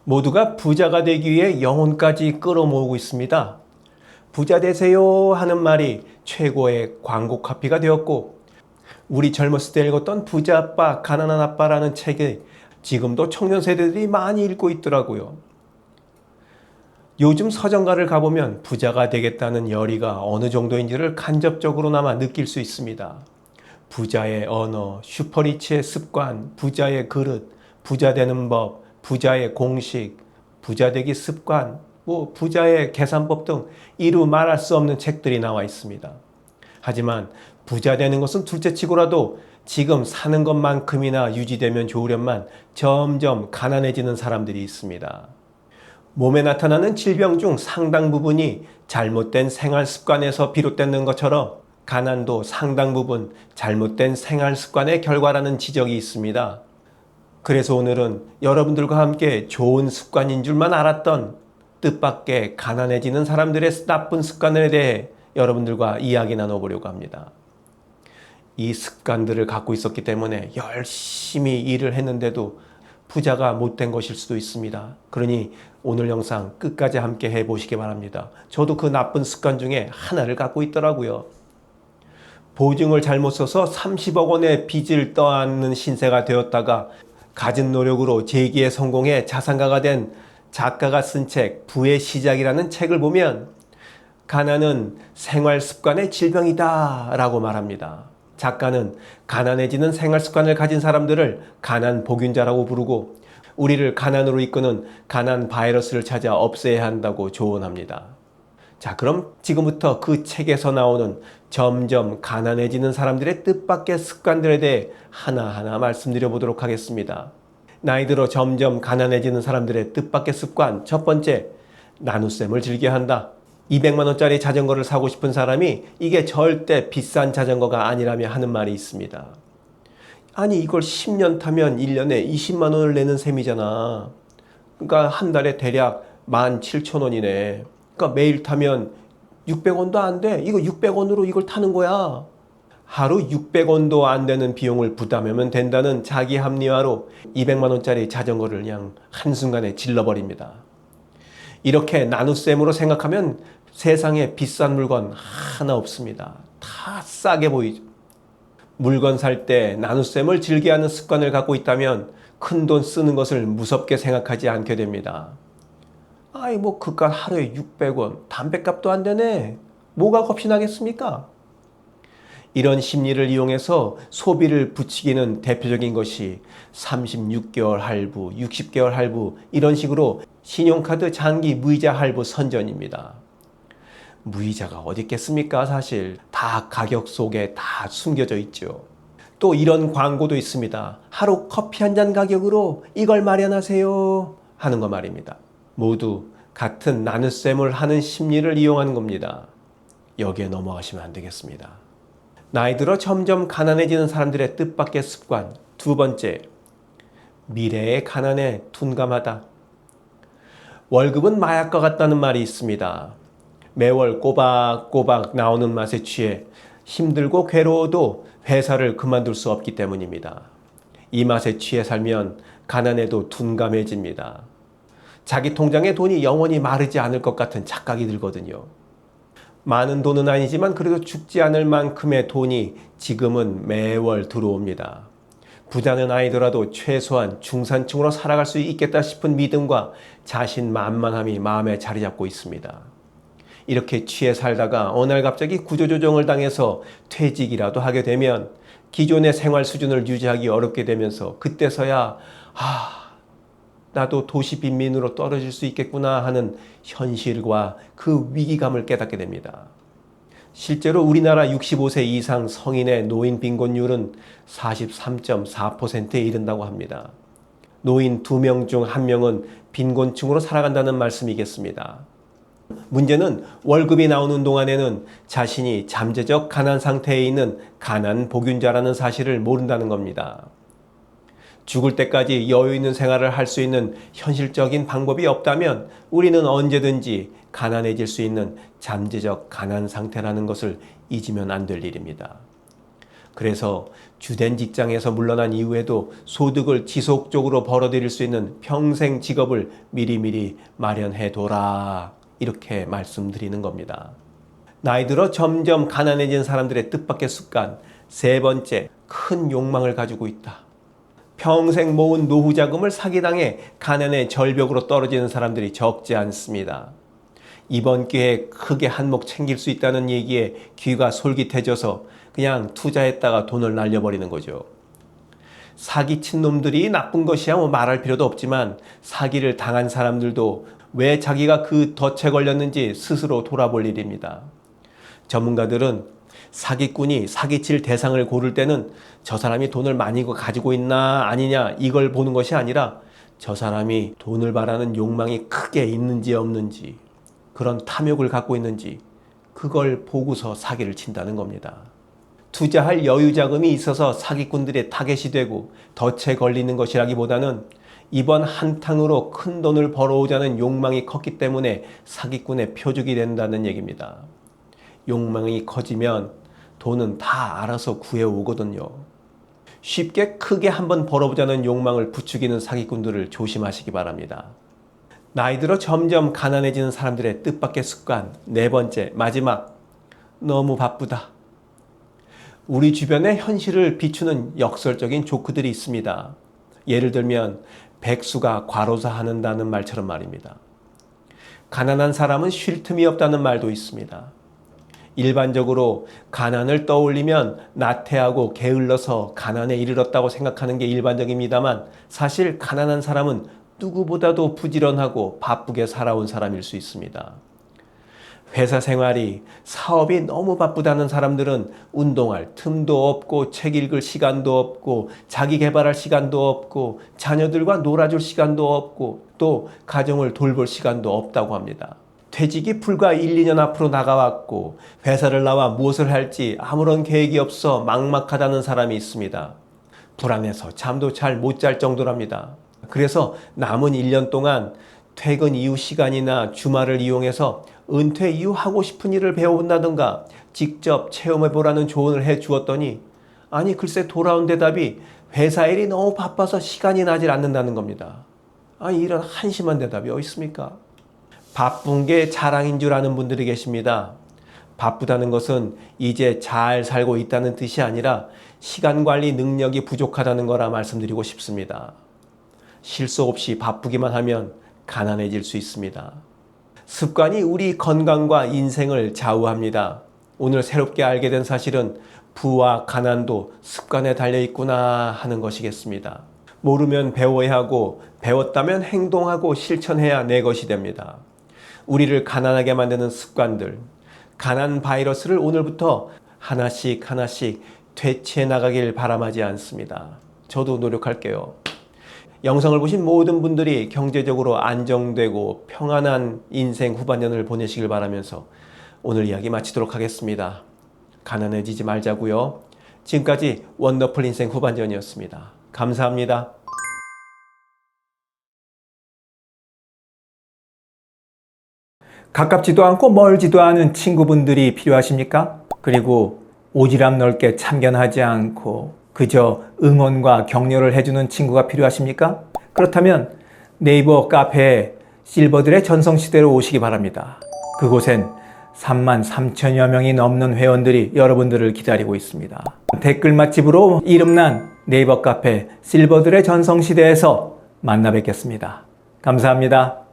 모두가 부자가 되기 위해 영혼까지 끌어모으고 있습니다. 부자 되세요 하는 말이 최고의 광고 카피가 되었고, 우리 젊었을 때 읽었던 부자 아빠, 가난한 아빠라는 책이 지금도 청년 세대들이 많이 읽고 있더라고요. 요즘 서점가를 가보면 부자가 되겠다는 열의가 어느 정도인지를 간접적으로나마 느낄 수 있습니다. 부자의 언어, 슈퍼리치의 습관, 부자의 그릇, 부자 되는 법, 부자의 공식, 부자 되기 습관, 부자의 계산법 등 이루 말할 수 없는 책들이 나와 있습니다. 하지만 부자 되는 것은 둘째치고라도 지금 사는 것만큼이나 유지되면 좋으련만 점점 가난해지는 사람들이 있습니다. 몸에 나타나는 질병 중 상당 부분이 잘못된 생활 습관에서 비롯되는 것처럼 가난도 상당 부분 잘못된 생활 습관의 결과라는 지적이 있습니다. 그래서 오늘은 여러분들과 함께 좋은 습관인 줄만 알았던 뜻밖의 가난해지는 사람들의 나쁜 습관에 대해 여러분들과 이야기 나눠보려고 합니다. 이 습관들을 갖고 있었기 때문에 열심히 일을 했는데도 부자가 못된 것일 수도 있습니다. 그러니 오늘 영상 끝까지 함께 해보시기 바랍니다. 저도 그 나쁜 습관 중에 하나를 갖고 있더라고요. 보증을 잘못 써서 30억 원의 빚을 떠안는 신세가 되었다가 갖은 노력으로 재기에 성공해 자산가가 된 작가가 쓴 책 부의 시작이라는 책을 보면 가난은 생활 습관의 질병이다 라고 말합니다. 작가는 가난해지는 생활 습관을 가진 사람들을 가난 복균자라고 부르고 우리를 가난으로 이끄는 가난 바이러스를 찾아 없애야 한다고 조언합니다. 자, 그럼 지금부터 그 책에서 나오는 점점 가난해지는 사람들의 뜻밖의 습관들에 대해 하나하나 말씀드려 보도록 하겠습니다. 나이 들어 점점 가난해지는 사람들의 뜻밖의 습관, 첫 번째, 나눗셈을 즐겨야 한다. 200만 원짜리 자전거를 사고 싶은 사람이 이게 절대 비싼 자전거가 아니라며 하는 말이 있습니다. 아니 이걸 10년 타면 1년에 20만 원을 내는 셈이잖아. 그러니까 한 달에 대략 17,000원이네. 그러니까 매일 타면 600원도 안 돼. 이거 600원으로 이걸 타는 거야. 하루 600원도 안 되는 비용을 부담하면 된다는 자기 합리화로 200만 원짜리 자전거를 그냥 한순간에 질러버립니다. 이렇게 나눗셈으로 생각하면 세상에 비싼 물건 하나 없습니다. 다 싸게 보이죠. 물건 살 때 나눗셈을 즐겨하는 습관을 갖고 있다면 큰돈 쓰는 것을 무섭게 생각하지 않게 됩니다. 아이 그깟 하루에 600원, 담배값도 안 되네. 뭐가 겁이 나겠습니까? 이런 심리를 이용해서 소비를 부추기는 대표적인 것이 36개월 할부, 60개월 할부 이런 식으로 신용카드 장기 무이자 할부 선전입니다. 무이자가 어디 있겠습니까? 사실 다 가격 속에 다 숨겨져 있죠. 또 이런 광고도 있습니다. 하루 커피 한 잔 가격으로 이걸 마련하세요 하는 거 말입니다. 모두 같은 나눗셈을 하는 심리를 이용하는 겁니다. 여기에 넘어가시면 안 되겠습니다. 나이 들어 점점 가난해지는 사람들의 뜻밖의 습관, 두 번째, 미래의 가난에 둔감하다. 월급은 마약과 같다는 말이 있습니다. 매월 꼬박꼬박 나오는 맛에 취해 힘들고 괴로워도 회사를 그만둘 수 없기 때문입니다. 이 맛에 취해 살면 가난에도 둔감해집니다. 자기 통장에 돈이 영원히 마르지 않을 것 같은 착각이 들거든요. 많은 돈은 아니지만 그래도 죽지 않을 만큼의 돈이 지금은 매월 들어옵니다. 부자는 아니더라도 최소한 중산층으로 살아갈 수 있겠다 싶은 믿음과 자신만만함이 마음에 자리 잡고 있습니다. 이렇게 취해 살다가 어느 날 갑자기 구조조정을 당해서 퇴직이라도 하게 되면 기존의 생활 수준을 유지하기 어렵게 되면서 그때서야 나도 도시 빈민으로 떨어질 수 있겠구나 하는 현실과 그 위기감을 깨닫게 됩니다. 실제로 우리나라 65세 이상 성인의 노인 빈곤율은 43.4%에 이른다고 합니다. 노인 2명 중 1명은 빈곤층으로 살아간다는 말씀이겠습니다. 문제는 월급이 나오는 동안에는 자신이 잠재적 가난 상태에 있는 가난 복균자라는 사실을 모른다는 겁니다. 죽을 때까지 여유 있는 생활을 할 수 있는 현실적인 방법이 없다면 우리는 언제든지 가난해질 수 있는 잠재적 가난 상태라는 것을 잊으면 안 될 일입니다. 그래서 주된 직장에서 물러난 이후에도 소득을 지속적으로 벌어들일 수 있는 평생 직업을 미리미리 마련해둬라. 이렇게 말씀드리는 겁니다. 나이 들어 점점 가난해진 사람들의 뜻밖의 습관. 세 번째, 큰 욕망을 가지고 있다. 평생 모은 노후 자금을 사기당해 가난의 절벽으로 떨어지는 사람들이 적지 않습니다. 이번 기회에 크게 한몫 챙길 수 있다는 얘기에 귀가 솔깃해져서 그냥 투자했다가 돈을 날려버리는 거죠. 사기친 놈들이 나쁜 것이야 말할 필요도 없지만 사기를 당한 사람들도 왜 자기가 그 덫에 걸렸는지 스스로 돌아볼 일입니다. 전문가들은 사기꾼이 사기칠 대상을 고를 때는 저 사람이 돈을 많이 가지고 있나 아니냐 이걸 보는 것이 아니라 저 사람이 돈을 바라는 욕망이 크게 있는지 없는지, 그런 탐욕을 갖고 있는지 그걸 보고서 사기를 친다는 겁니다. 투자할 여유 자금이 있어서 사기꾼들의 타겟이 되고 덫에 걸리는 것이라기보다는 이번 한탕으로 큰 돈을 벌어오자는 욕망이 컸기 때문에 사기꾼의 표적이 된다는 얘기입니다. 욕망이 커지면 돈은 다 알아서 구해오거든요. 쉽게 크게 한번 벌어보자는 욕망을 부추기는 사기꾼들을 조심하시기 바랍니다. 나이 들어 점점 가난해지는 사람들의 뜻밖의 습관. 네 번째, 마지막, 너무 바쁘다. 우리 주변의 현실을 비추는 역설적인 조크들이 있습니다. 예를 들면 백수가 과로사 하는다는 말처럼 말입니다. 가난한 사람은 쉴 틈이 없다는 말도 있습니다. 일반적으로 가난을 떠올리면 나태하고 게을러서 가난에 이르렀다고 생각하는 게 일반적입니다만 사실 가난한 사람은 누구보다도 부지런하고 바쁘게 살아온 사람일 수 있습니다. 회사 생활이, 사업이 너무 바쁘다는 사람들은 운동할 틈도 없고 책 읽을 시간도 없고 자기 개발할 시간도 없고 자녀들과 놀아줄 시간도 없고 또 가정을 돌볼 시간도 없다고 합니다. 퇴직이 불과 1, 2년 앞으로 나가왔고 회사를 나와 무엇을 할지 아무런 계획이 없어 막막하다는 사람이 있습니다. 불안해서 잠도 잘 못 잘 정도랍니다. 그래서 남은 1년 동안 퇴근 이후 시간이나 주말을 이용해서 은퇴 이후 하고 싶은 일을 배워본다든가 직접 체험해보라는 조언을 해 주었더니 아니 글쎄 돌아온 대답이 회사 일이 너무 바빠서 시간이 나질 않는다는 겁니다. 아니 이런 한심한 대답이 어디 있습니까? 바쁜 게 자랑인 줄 아는 분들이 계십니다. 바쁘다는 것은 이제 잘 살고 있다는 뜻이 아니라 시간 관리 능력이 부족하다는 거라 말씀드리고 싶습니다. 실속 없이 바쁘기만 하면 가난해질 수 있습니다. 습관이 우리 건강과 인생을 좌우합니다. 오늘 새롭게 알게 된 사실은 부와 가난도 습관에 달려있구나 하는 것이겠습니다. 모르면 배워야 하고 배웠다면 행동하고 실천해야 내 것이 됩니다. 우리를 가난하게 만드는 습관들, 가난 바이러스를 오늘부터 하나씩 퇴치해 나가길 바람하지 않습니다. 저도 노력할게요. 영상을 보신 모든 분들이 경제적으로 안정되고 평안한 인생 후반년을 보내시길 바라면서 오늘 이야기 마치도록 하겠습니다. 가난해지지 말자고요. 지금까지 원더풀 인생 후반전이었습니다. 감사합니다. 가깝지도 않고 멀지도 않은 친구분들이 필요하십니까? 그리고 오지랖 넓게 참견하지 않고 그저 응원과 격려를 해주는 친구가 필요하십니까? 그렇다면 네이버 카페에 실버들의 전성시대로 오시기 바랍니다. 그곳엔 33,000여 명이 넘는 회원들이 여러분들을 기다리고 있습니다. 댓글 맛집으로 이름난 네이버 카페 실버들의 전성시대에서 만나 뵙겠습니다. 감사합니다.